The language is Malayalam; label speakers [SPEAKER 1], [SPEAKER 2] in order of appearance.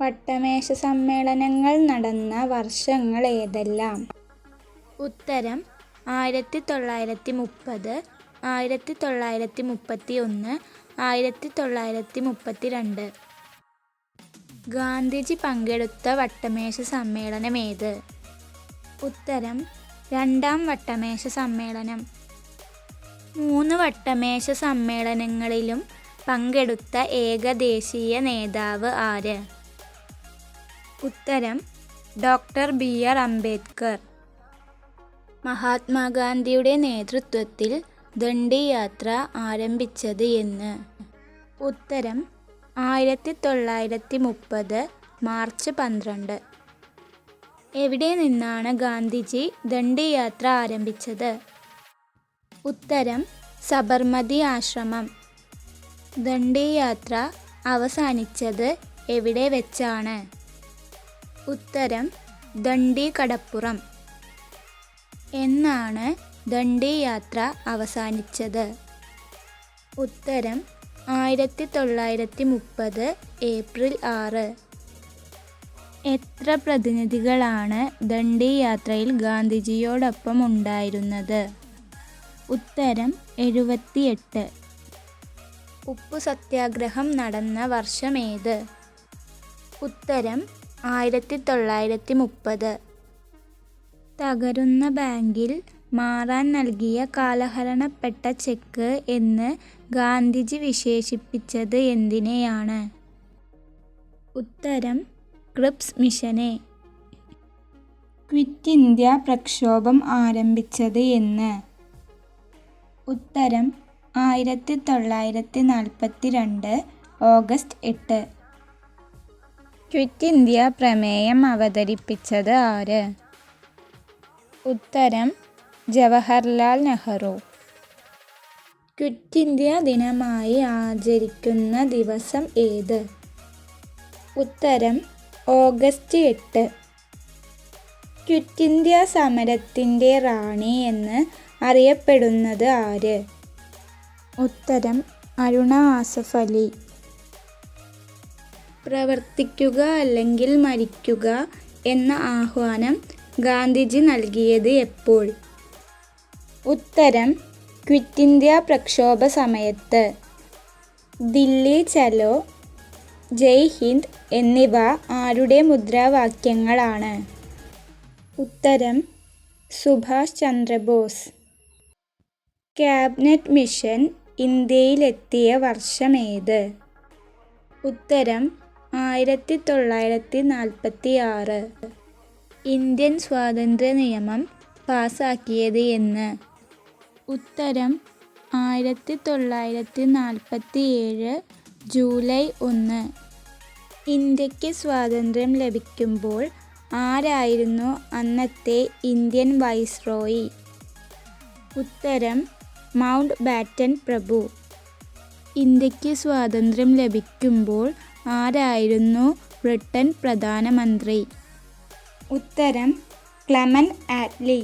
[SPEAKER 1] വട്ടമേശ സമ്മേളനങ്ങൾ നടന്ന വർഷങ്ങൾ ഏതെല്ലാം? ഉത്തരം 1930, 1931, 1932. ഗാന്ധിജി പങ്കെടുത്ത വട്ടമേശ സമ്മേളനം ഏത്? ഉത്തരം രണ്ടാം വട്ടമേശ സമ്മേളനം. 3 വട്ടമേശ സമ്മേളനങ്ങളിലും പങ്കെടുത്ത ഏക ദേശീയ നേതാവ് ആര്? ഉത്തരം ഡോക്ടർ ബി.ആർ. അംബേദ്കർ. മഹാത്മാഗാന്ധിയുടെ നേതൃത്വത്തിൽ ദണ്ഡി യാത്ര ആരംഭിച്ചത് എന്ന്? ഉത്തരം 1930 മാർച്ച് 12. എവിടെ നിന്നാണ് ഗാന്ധിജി ദണ്ഡി യാത്ര ആരംഭിച്ചത്? ഉത്തരം സബർമതി ആശ്രമം. ദണ്ഡി യാത്ര അവസാനിച്ചത് എവിടെ വെച്ചാണ്? ഉത്തരം ദണ്ഡി കടപ്പുറം. എന്നാണ് ദണ്ഡി യാത്ര അവസാനിച്ചത്? ഉത്തരം 1930 ഏപ്രിൽ 6. എത്ര പ്രതിനിധികളാണ് ദണ്ഡി യാത്രയിൽ ഗാന്ധിജിയോടൊപ്പം ഉണ്ടായിരുന്നത്? ഉത്തരം 78. ഉപ്പു സത്യാഗ്രഹം നടന്ന വർഷമേത്? ഉത്തരം 1930. തകരുന്ന ബാങ്കിൽ മാറാൻ നൽകിയ കാലഹരണപ്പെട്ട ചെക്ക് എന്ന് ഗാന്ധിജി വിശേഷിപ്പിച്ചത് എന്തിനെയാണ്? ഉത്തരം ക്രിപ്സ് മിഷനെ. ക്വിറ്റ് ഇന്ത്യ പ്രക്ഷോഭം ആരംഭിച്ചത് എന്ന്? ഉത്തരം 1942 ഓഗസ്റ്റ് 8. ക്വിറ്റ് ഇന്ത്യ പ്രമേയം അവതരിപ്പിച്ചത് ആര്? ഉത്തരം ജവഹർലാൽ നെഹ്റു. ക്വിറ്റ് ഇന്ത്യ ദിനമായി ആചരിക്കുന്ന ദിവസം ഏത്? ഉത്തരം ഓഗസ്റ്റ് 8. ക്വിറ്റ് ഇന്ത്യ സമരത്തിൻ്റെ റാണി എന്ന് അറിയപ്പെടുന്നത് ആര്? ഉത്തരം അരുണ ആസഫ് അലി. പ്രവർത്തിക്കുക അല്ലെങ്കിൽ മരിക്കുക എന്ന ആഹ്വാനം ഗാന്ധിജി നൽകിയത് എപ്പോൾ? ഉത്തരം ക്വിറ്റ് ഇന്ത്യ പ്രക്ഷോഭ സമയത്ത്. ദില്ലി ചലോ, ജയ് ഹിന്ദ് എന്നിവ ആരുടെ മുദ്രാവാക്യങ്ങളാണ്? ഉത്തരം സുഭാഷ് ചന്ദ്രബോസ്. ക്യാബിനറ്റ് മിഷൻ ഇന്ത്യയിലെത്തിയ വർഷമേത്? ഉത്തരം 1946. ഇന്ത്യൻ സ്വാതന്ത്ര്യ നിയമം പാസാക്കിയത് എന്ന്? ഉത്തരം 1947 ജൂലൈ 1. ഇന്ത്യക്ക് സ്വാതന്ത്ര്യം ലഭിക്കുമ്പോൾ ആരായിരുന്നു അന്നത്തെ ഇന്ത്യൻ വൈസ്രോയി? ഉത്തരം മൗണ്ട് ബാറ്റൻ പ്രഭു. ഇന്ത്യക്ക് സ്വാതന്ത്ര്യം ലഭിക്കുമ്പോൾ ആരായിരുന്നു ബ്രിട്ടൻ പ്രധാനമന്ത്രി? ഉത്തരം ക്ലെമന്റ് ആറ്റ്ലി.